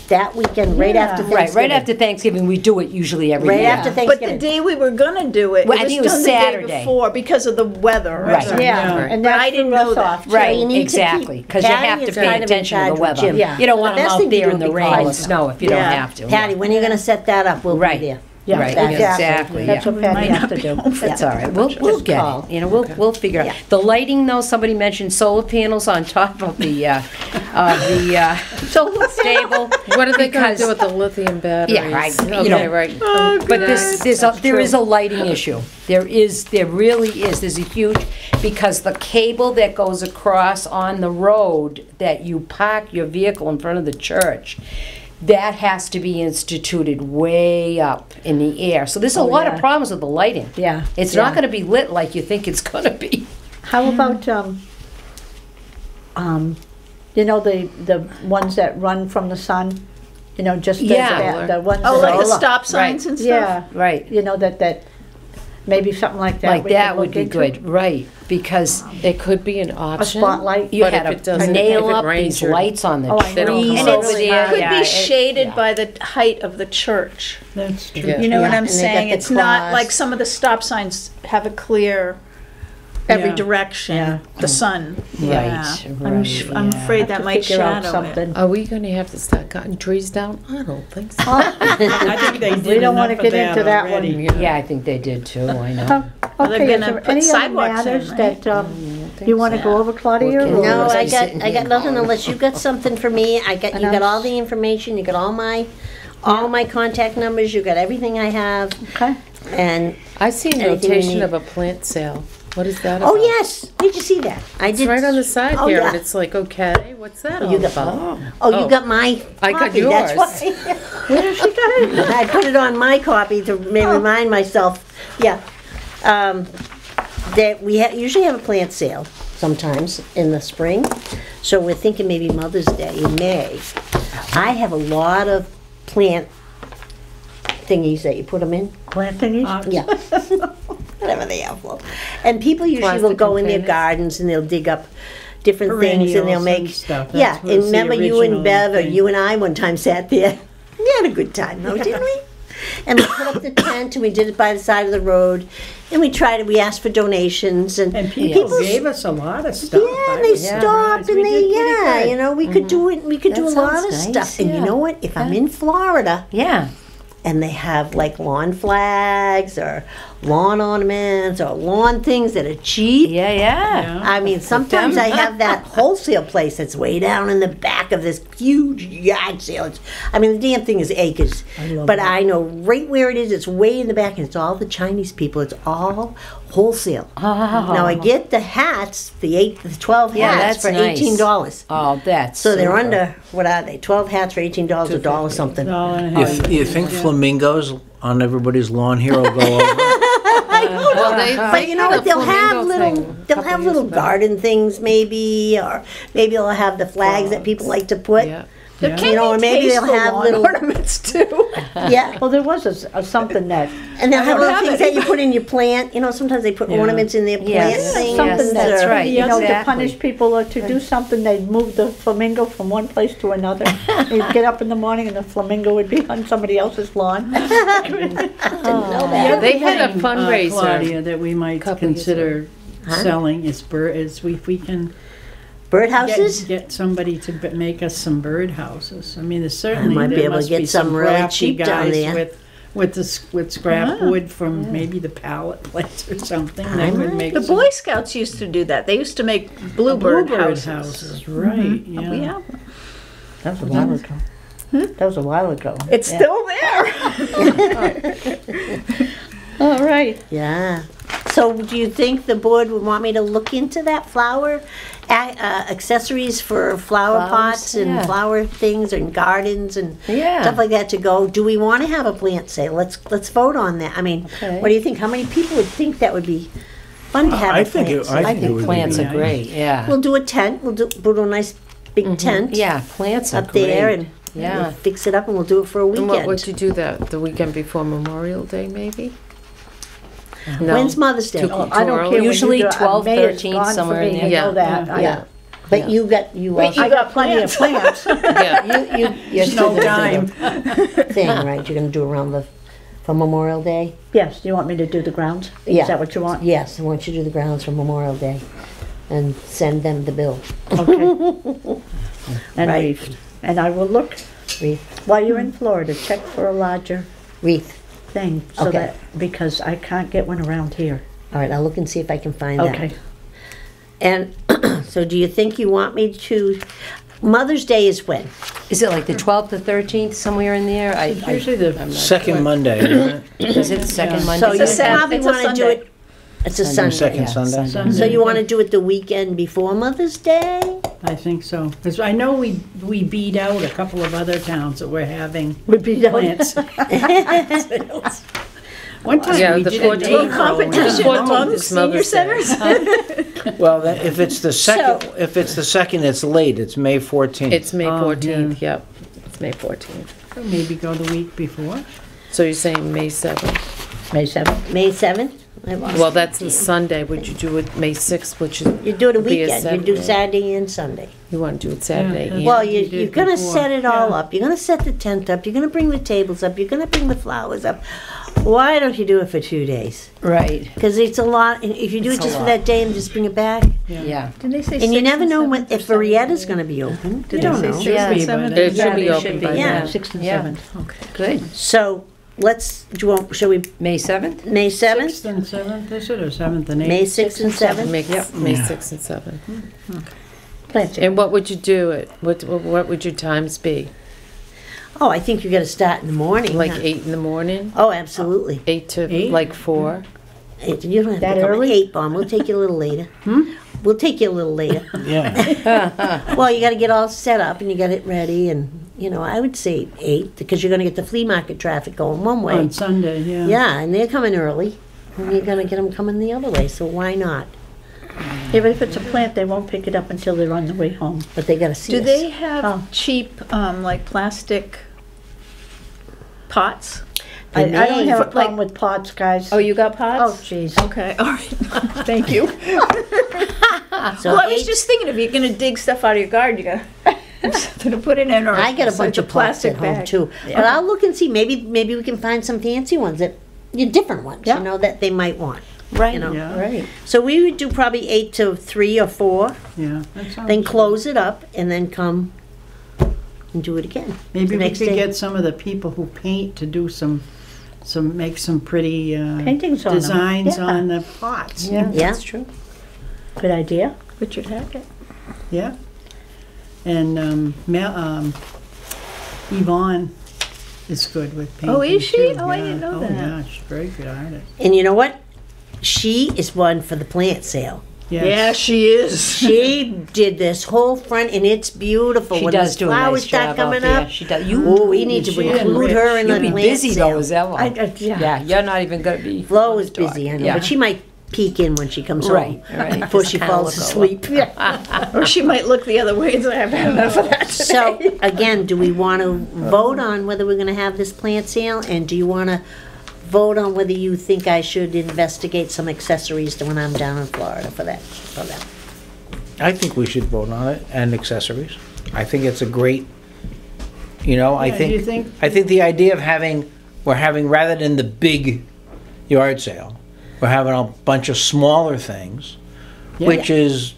that weekend, right Yeah. after Right, Thanksgiving. right after Thanksgiving, we do it usually every Right year. after But the Thanksgiving. day we were going to do it, Well, I it think was it was done the Saturday. day before because of the weather. Right. Yeah, Yeah. and But that I didn't threw know us that. off. Right, you need to exactly, keep- because you Patty have to is pay kind of in attention to charge the with weather. Jim. Yeah. You don't The want them best out thing to there do in the would be rain call or us. snow if you don't Yeah. have to. Patty, when are you gonna set that up? We'll Right. be there. Yeah, Right, that's exactly, That's yeah. what Patty Might has not to be do. home for That's Yeah. all right. We'll get call. it. You know, we'll figure out. Yeah. The lighting, though, somebody mentioned solar panels on top of the stable. What are they going Because- to do with the lithium batteries? right, you Okay, know. right. But there is a lighting issue. There really is. There's a huge, because the cable that goes across on the road that you park your vehicle in front of the church, that has to be instituted way up in the air. So there's a lot yeah. of problems with the lighting. Yeah, It's yeah. not gonna be lit like you think it's gonna be. How about, you know, the ones that run from the sun? You know, just Yeah. the ones Oh, that like the are, stop signs and stuff? yeah, Right. you know, that, maybe something like that. Like we could that would look be into. good, right, because It could be an A option. spotlight. you But had if it to doesn't- nail if it up rains these or- lights on the Oh, I know. trees And over it's- there. Could Yeah, be shaded yeah. by the height of the church. That's true. Yeah. You know what Yeah, I'm and they got saying? the It's not cross. like some of the stop signs have a clear every Yeah. direction, Yeah. the sun. Right, Yeah. I'm right, I'm yeah. afraid Have that to might figure out shadow it. something. Are we going to have to start cutting trees down? I don't think so. I think they did We don't wanna enough of get into that one. already. Yeah, I think they did too, I know. Well, they're Okay, is gonna there put any other sidewalks in, matters right? that, you wanna go over, Claudia? Okay. or- No, Or I is he sitting got here nothing calling? unless you got something for me. You got all the information, you got all my contact numbers, you got everything I have, Okay. and, I see a Anything we notation need. of a plant sale. What is that about? oh, yes, did you see that? I It's did. right on the side Oh, here, yeah. and it's like, okay, what's that all You got, about? oh, you Oh. got my I got copy, that's yours. why. Where did she got it? I put it on my copy to remind myself, yeah. That we usually have a plant sale sometimes in the spring, so we're thinking maybe Mother's Day in May. I have a lot of plant thingies that you put them in. plant thingies? Yeah. Whatever they have. Well, and people usually will Plastic go in their containers. gardens and they'll dig up different things and they'll Perennials make. and stuff. Yeah, That was and the remember you and original Bev or thing. you and I one time sat there. We had a good time though, didn't we? And we put up the tent and we did it by the side of the road. And we tried it. We asked for donations and And people people gave us a lot of stuff. Yeah, I they was stopped surprised. and We they, did pretty yeah, good. you know, we could do it. We could That do a lot sounds of nice, stuff. And you yeah. know what? If I'm in Florida Yeah. and they have like lawn flags or lawn ornaments or lawn things that are cheap. Yeah, yeah. Yeah. I mean, sometimes I have that wholesale place that's way down in the back of this huge yard sale. I mean, the damn thing is acres. But I know right where it is. It's way in the back, and it's all the Chinese people. It's all wholesale. Now, I get the hats, the 12 Yeah, hats that's for nice. $18. Oh, that's So they're super. under, what are they, 12 hats for $18, a dollar something. You think flamingos on everybody's lawn here will go over? Well, they But you know had what? a They'll have flamingo little, thing a they'll couple have years little back. garden things maybe, or maybe they'll have the flags that people like to put. Yeah. Yeah. You know, or maybe they'll have little ornaments too. yeah, Well, there was a something that, and they'll have don't little have things it. that you put in your plant. You know, sometimes they put Yeah. ornaments in their plant Yes. things. something that's that, right, you know, to exactly. punish people or to do something, they'd move the flamingo from one place to another. You'd get up in the morning and the flamingo would be on somebody else's lawn. Yeah, they had a fundraiser. Claudia, that we might couple years consider Huh? selling is if we can Birdhouses. get somebody to make us some bird houses. I mean, there's certainly might be there able to must get be some really crafty cheap down guys there. with scrap wood from maybe the pallet place or something that would make The some Boy Scouts used to do that. They used to make bluebird houses. right? We Yeah. have them. That was a while ago. That was a while ago. It's Yeah. still there. All right. Yeah. So, do you think the board would want me to look into that flower accessories for flower Flowers, pots and yeah. flower things and gardens and Yeah. stuff like that to go? Do we want to have a plant sale? Let's vote on that. I mean, Okay. what do you think? How many people would think that would be fun to have I a think plant it- sale? I think it would be Plants are nice. great, yeah. We'll do a tent. We'll do a nice big tent Yeah, plants are up there great. and Yeah. we'll fix it up and we'll do it for a And weekend. what would you do that, the weekend before Memorial Day, maybe? No. When's Mother's Day? Too- Oh, I don't care. when you Usually do it. 12, May is 13, gone for somewhere in me, there. I know that. I- yeah. But you Wait, I got plenty of plants. Yeah. you're No still dime. thing, right? You're gonna do around for Memorial Day? Yes, do you want me to do the grounds? Yeah. Is that what you want? Yes, I want you to do the grounds for Memorial Day and send them the bill. Okay. And Right. wreath. And I will look, Wreath. while you're in Florida, check for a larger Wreath. thing, so Okay. that, because I can't get one around here. All right, I'll look and see if I can find that. Okay. And so do you think you want me to, Mother's Day is when? Is it like the 12th to 13th, somewhere in there? Usually the I'm not Second sure. Monday, isn't it? Is it the second Yeah. Monday? So you a Sat- probably it's a wanna do Sunday. it, it's a Sunday. Second Yeah, Sunday. Sunday. So you wanna do it the weekend before Mother's Day? I think so, because I know we beat out a couple of other towns that were having Would be done. plants. sales. One time Yeah, we the did 14th. a Little competition among among senior senior centers. Well, if it's the second, it's late. It's May 14th. It's May Oh, 14th, yep. It's May 14th. Maybe go the week before. So you're saying May 7th? May 7th. May 7th? I lost Well, it. that's the Sunday. Would you do it May 6th, which is, You do it a be a weekend, you do Saturday. Saturday and Sunday. you want to do it Saturday? Yeah, and- Well, you you, did you're gonna before. set it all Yeah. up, you're gonna set the tent up, you're gonna bring the tables up, you're gonna bring the flowers up. Why don't you do it for 2 days? Right, Because it's a lot, and if you do it It's a just for lot. that day and just bring it back, yeah. Didn't they say and you 6th never know when, 7th or if Varietta's something? gonna be open, you Did don't they know. say 6th Yeah. and 7th? It should Yeah, be they open should by be, Yeah. then. 6th and Yeah. 7th. Good. So, let's, do you want, shall we, May 7th? May 7th? 6th and 7th, is it, or 7th and 8th? May 6th and 7th? May 6th and 7th. Plant it. And what would you do it? What would your times be? Oh, I think you gotta start in the morning. Like huh? 8 in the morning? Oh, absolutely. 8 to 8? like 4? You don't have That to come at early? 8, Bomb, we'll take you a little later. We'll take you a little later. Yeah. Well, you gotta get all set up and you got it ready and, you know, I would say 8, because you're gonna get the flea market traffic going one way. On Sunday, yeah. Yeah, and they're coming early, and you're gonna get them coming the other way, so why not? Yeah, but if it's a plant, they won't pick it up until they're on the way home. But they gotta see Do us. they Oh. have cheap, like plastic pots? I don't have a Like- problem with pots, guys. Oh, you got Oh, pots? jeez. Okay, all right. Thank you. So Well, I was eight- just thinking, if you're gonna dig stuff out of your garden, you gotta have something to put it in, or I got a it's bunch like of pots at home bag. too. But I'll look and see, maybe we can find some fancy ones different ones, Yeah. you know, that they might want. Right, You know. Yeah. right. So we would do probably 8 to 3 or 4, Yeah. That sounds then good. close it up and then come and do it again. Maybe the we next could day. get some of the people who paint to do make some pretty Paintings on them. designs Yeah. on the pots. Yeah, Yeah. that's true. Good idea. Richard Hackett. Yeah. And Yvonne is good with painting. Oh, is she? too. Oh, I Yeah. didn't know Oh, that. yeah, she's a very good artist. And you know what? She is one for the plant sale. Yes. Yeah, she is. She did this whole front and it's beautiful. She when does the do a flowers nice start job out coming there. up. She does. Oh, we need to she and include her in Rich. the You'll be plant busy sale. though as ever. Yeah. Yeah, you're not even gonna be. Flo is on the talk. busy, I know, Yeah. but she might peek in when she comes Right, home right. before Just she kinda falls look asleep. Or she might look the other way and say, I've had enough of that So today. again, do we want to vote on whether we're going to have this plant sale, and do you want to vote on whether you think I should investigate some accessories to when I'm down in Florida for that? I think we should vote on it and accessories. I think it's a great, I Yeah, do you think, think- I think the idea of we're having, rather than the big yard sale, we're having a bunch of smaller things, Yeah. which is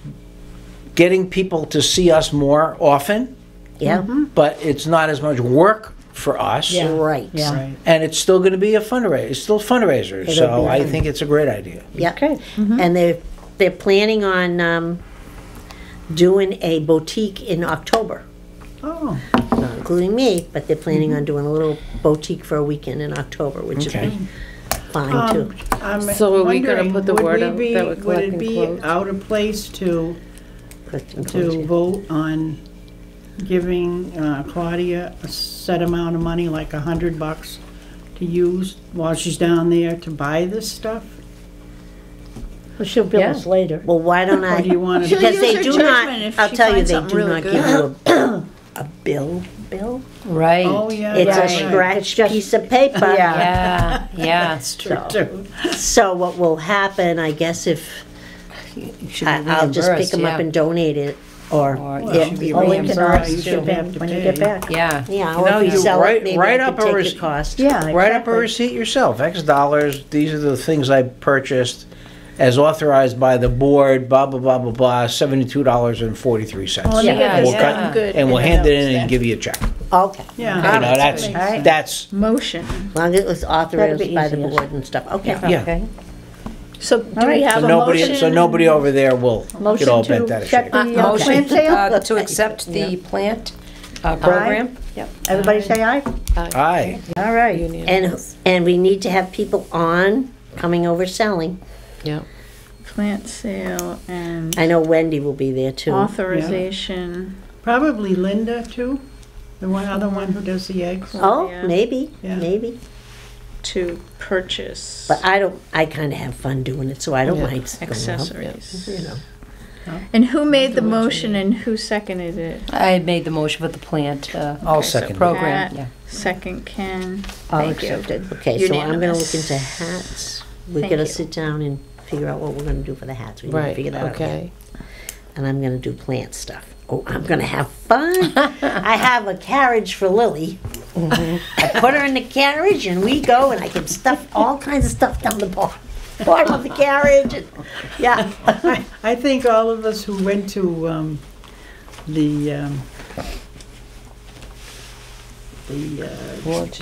getting people to see us more often, Yeah, but it's not as much work for us. Yeah. right. Yeah. Right. And it's still going to be a fundraiser. It's still fundraisers. It'll So be I fun. think it's a great idea. Yeah. Okay. And they're planning on doing a boutique in October, Oh, not including me, but they're planning on doing a little boutique for a weekend in October, which would Okay. be fine too. I'm So are we gonna wondering, put the would word we out be- that we're Would collecting it be quotes? out of place to Kristen told to you. vote on giving Claudia a set amount of money, like $100 to use while she's down there to buy this stuff? Well, she'll bill Yeah. us later. Well, why don't I? Or do you want to? She'll Because use they her do judgment not, if I'll she tell you, finds they something do really not good. give you a bill. Right. Oh, yeah. It's right, a right. scratch just- piece of paper. Yeah. Yeah, yeah. That's true, too. So what will happen, I guess, if You should be I'll just pick reimbursed, them up yeah. and donate it, or Or Well, you if, should be Oh, we can reimbursed ask you you should have to when you pay. get back. Yeah. yeah, You or know, if you you sell write- it, maybe write I up could a take rec- the cost. Yeah, Write up a exactly. receipt yourself, X dollars, these are the things I purchased as authorized by the board, blah, blah, blah, blah, blah, $72.43. Well, let me Yeah, get this We'll yeah. done good. And we'll in the hand it notes in then. and give you a check. Okay, Yeah. You know, that's, All right. that's, Motion. as long as it was authorized be by the easiest. board and stuff, okay. yeah. Okay. So do we right. have So a nobody, motion? so nobody over there will get Motion all bent out to of check shape. the Motion plant sale? to accept the plant program. Yep. Everybody say aye? Aye. All right. And we need to have people on, coming over selling. Yeah. Plant sale and I know Wendy will be there too. authorization. Probably Linda, too, the other one who does the eggs. Oh, Yeah. maybe, Yeah. maybe. To purchase But I kind of have fun doing it, so I don't Yeah. mind. going up, accessories. You know. And who made the motion and who seconded it? I made the motion for the plant I'll second it. program. Pat, Yeah. Second, Ken. I'll Thank you. accept it. Okay, so I'm gonna Unanimous. look into hats. We Thank gotta you. sit down and figure out what we're gonna do for the hats. We need to Right, figure that out. yet. okay. And I'm gonna do plant stuff. Oh, I'm gonna have fun. I have a carriage for Lily. I put her in the carriage and we go and I can stuff all kinds of stuff down the bottom of the carriage. And, yeah. I think all of us who went to the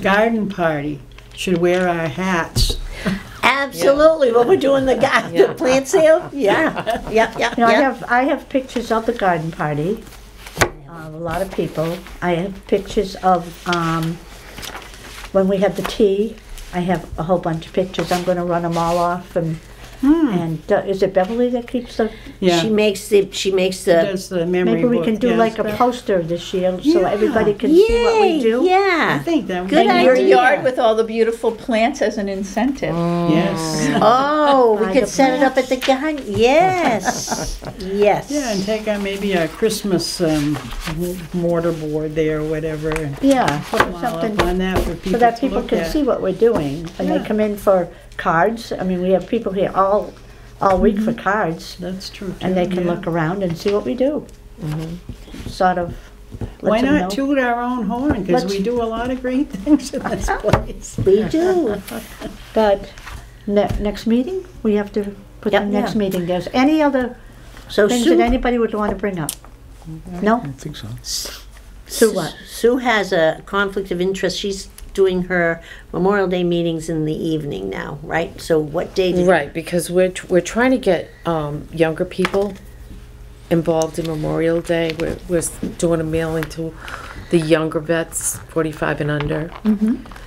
garden party should wear our hats. Absolutely. What we're doing the plant sale? Yeah. Yeah, yeah, You know, yeah. I have pictures of the garden party, a lot of people. I have pictures of, when we had the tea. I have a whole bunch of pictures. I'm gonna run them all off and And is it Beverly that keeps the, Yeah. She makes the, Does the memory maybe we book, can do yes. like a poster this year so Yeah. everybody can see what we Yay, do? I yeah. think that would Good be And your idea. yard with all the beautiful plants as an incentive. Yes. Oh, we By could the set it up at the garden, yes, yes. Yeah, and take out maybe a Christmas mortar board there or whatever. And Yeah, put them all something, up on that for people so that to people look can at. see what we're doing. And they Yeah. come in for cards. I mean, we have people here all week for cards. That's true too. And they can yeah. look around and see what we do. Sort of. Why let them not know. toot our own horn? Because Let's- we do a lot of great things in this place. We do. But next meeting, we have to put the Yep. next Yeah. meeting. There's any other So things that Sue, anybody would want to bring up? No? I think so. Sue what? Sue has a conflict of interest. She's doing her Memorial Day meetings in the evening now, right? So what day did Right, because we're trying to get younger people involved in Memorial Day. We're doing a mailing to the younger vets, 45 and under,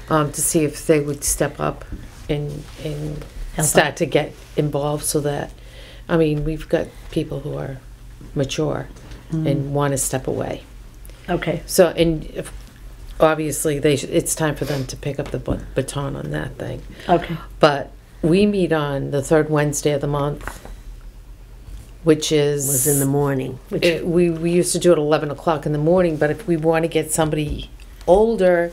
to see if they would step up and start to get involved so that, I mean, we've got people who are mature and want to step away. Okay. So, and obviously, it's time for them to pick up the baton on that thing. Okay. But we meet on the third Wednesday of the month, which is... was in the morning? we used to do it at 11 o'clock in the morning, but if we want to get somebody older,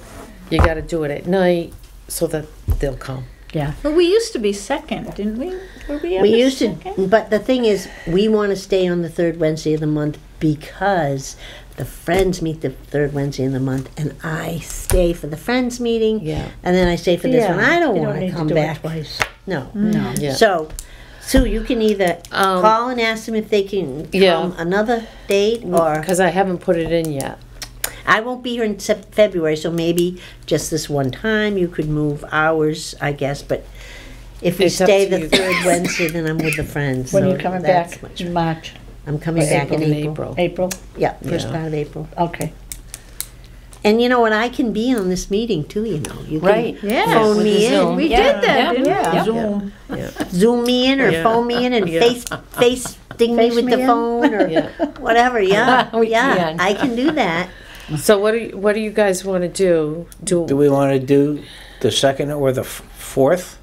you got to do it at night so that they'll come. Yeah. Well, we used to be second, didn't we? Were we ever We used second? to, but the thing is, we want to stay on the third Wednesday of the month because the Friends meet the third Wednesday of the month, and I stay for the Friends meeting, Yeah. and then I stay for this one. I don't you want to need come do back. it twice. No. No. Yeah. So, Sue, you can either Um, call and ask them if they can Yeah. come another date, or Because I haven't put it in yet. I won't be here in February, so maybe just this one time you could move hours, I guess. But if we It's up stay to the you. third Wednesday, then I'm with the Friends. When so are you coming that's back? much- In March? I'm coming back in and April. April? Yeah, first Yeah. part of April. Okay. And you know what? I can be on this meeting too. You know, you can Right. Yeah. phone With me the in, Zoom. We Yeah. did that, didn't we? Yeah. Zoom. Zoom me in, or Yeah. phone me in, and Yeah. face ding me Face with me the in? phone, or Yeah. whatever. Yeah, We yeah, can. I can do that. So what do you guys want to do? Do we want to do the second or the fourth?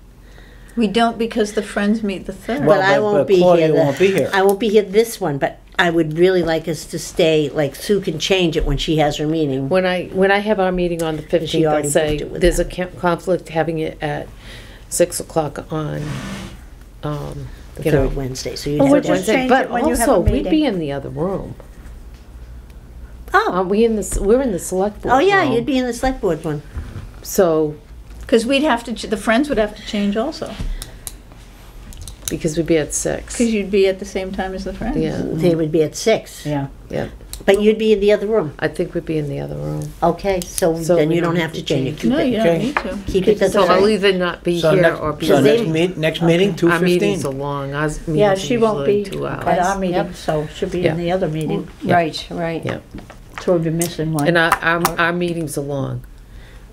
We don't because the Friends meet the third. But I won't be Claudia here. won't be here. I won't be here this one, but I would really like us to stay. Like Sue can change it when she has her meeting. When I have our meeting on the 15th, already I'll say booked it with there's them. a conflict having it at 6 o'clock on, The you know, third Wednesday, so you Well, have we'll to. just change but it when you have a also we'd meeting. be in the other room. Oh, Aren't we in this? We're in the select board. oh yeah, room. you'd be in the select board one. So Because we'd have to, the Friends would have to change also. because we'd be at 6. Because you'd be at the same time as the Friends. Yeah, They would be at 6. Yeah. yeah. But you'd be in the other room. I think we'd be in the other room. Okay, so So then we you don't don't have have to to change it. Keep No, you it. don't Okay. need to. Keep it the So I'll same. either not be So here next, or be. so they- next meeting, Our meetings are 2:15. long. Our meetings Yeah, are she won't be usually 2 at hours. our meeting, Yep. so she'll be Yeah. in the other meeting. Yeah. Right, right. Yeah, So we'll be missing one. and our meetings are long.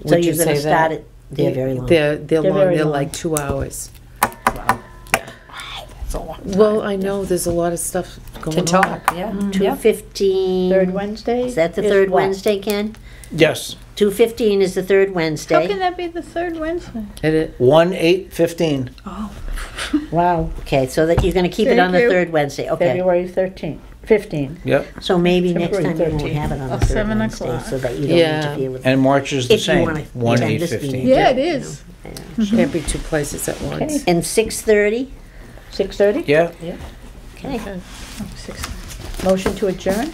So Would you you're gonna say start that? it, they're very long. They're long. very They're long. like 2 hours. Well, I know there's a lot of stuff going To on. talk, yeah. Mm-hmm. 2:15. Third Wednesday? Is that the is third what? Wednesday, Ken? Yes, 2:15 is the third How Wednesday. can that be the third Wednesday? It, 1/8/15. Wow, Okay, so that you're gonna keep it on the Thank you. third Wednesday, okay. February 13th, 15. Yep. So maybe next February time you won't 13th. have it on the Oh, third 7 Wednesday, o'clock. so that you don't Yeah. interfere with. And March is the If you same, wanna attend this 1/8/15. meeting. Yeah, it is. can't be 2 places at once. And 6:30, 6:30? Yeah, okay. Motion to adjourn?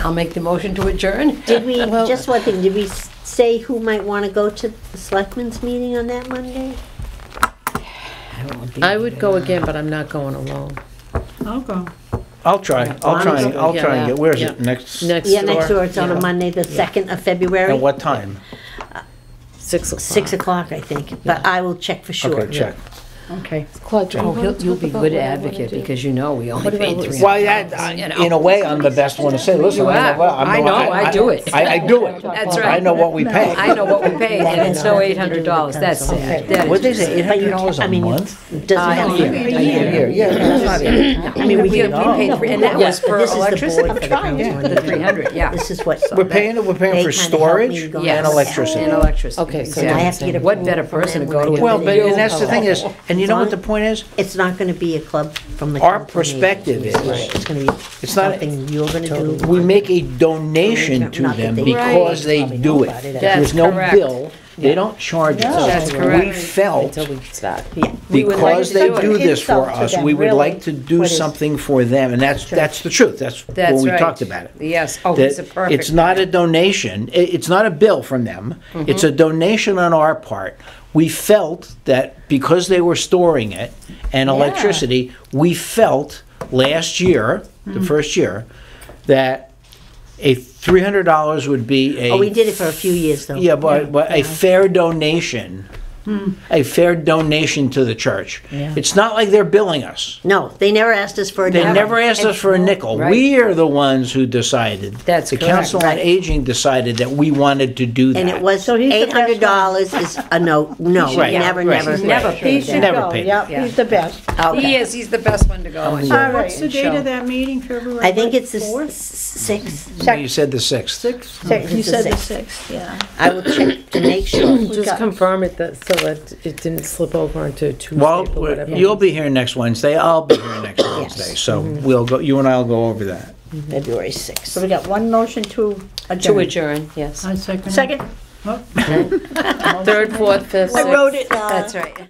I'll make the motion to adjourn. Did we, just one thing, did we say who might wanna go to the selectmen's meeting on that Monday? I would go again, but I'm not going alone. I'll go. I'll try and Yeah. get, where is Yeah. it, next? Next Yeah, next door. door, it's on a Yeah. Monday, the 2nd of February. At what time? 6 o'clock. 6 o'clock, I think, but I will check for sure. Okay, check. Okay. Claude, do you Oh, wanna you'll talk be about good what I wanna advocate, do? because you know we only paid $300. Well, in a way, I'm the best one to say, listen, You I are. know, I know, I do it. I do it. That's I right. know what we pay. I know what we paid, and it's no $800. That's sad. That What is they say, $800 I a mean, month? it doesn't have to be. A year, yeah. I mean, we paid, and that was But for this is the electricity. board for the council. The 300, yeah. This is what. We're paying They for kinda help me storage go and Yes. electricity. And electricity. Okay, so I exactly. have to get What approval better from person to them go to? when I Well, get but, it. and that's the thing is, and you know what the point is? It's not gonna be a club from the. Our council meeting. perspective is, It's gonna be it's not- something you're gonna do. we make a donation to Not that them they because they probably do know it. about it. That's There's no correct. bill, they don't charge us. That's We correct. felt, Until we start. We would like because to they do it. do this for Insult to us, them, we would really. like to do What is- something for them, and that's the truth, that's That's when we right. talked about it. Yes, oh, That he's a perfect. it's not a donation, it's not a bill from them, it's a donation on our part. We felt that because they were storing it and electricity, we felt last year, the first year, that a $300 would be a. Oh, we did it for a few years though. Yeah, but a fair donation, a fair donation to the church. It's not like they're billing us. No, they never asked us for a They dime. never asked us for a nickel. Right. We are the ones who decided. That's The correct. Council on Aging decided that we wanted to do that. And it was So he's the best $800 is a no, no, Right, never, right. never. Never He paid should that. Never go, paid. yeah, Yeah. he's the best. He is, he's the best one to go. and- All right. What's the date so- of that meeting, February? I think it's the 4th? 6th. You said the 6th. Sixth? Six. You It's the said the 6th. 6th, yeah. I will check to make sure. Just confirm it that, so that it didn't slip over into Tuesday Well, or whatever. you'll be here next Wednesday, I'll be here next Wednesday, so we'll go, you and I'll go over that. February So 6th. we got one motion to To adjourn. adjourn, yes. I second. it. Second? Oh. Third, fourth, fifth, I sixth. wrote it. That's right.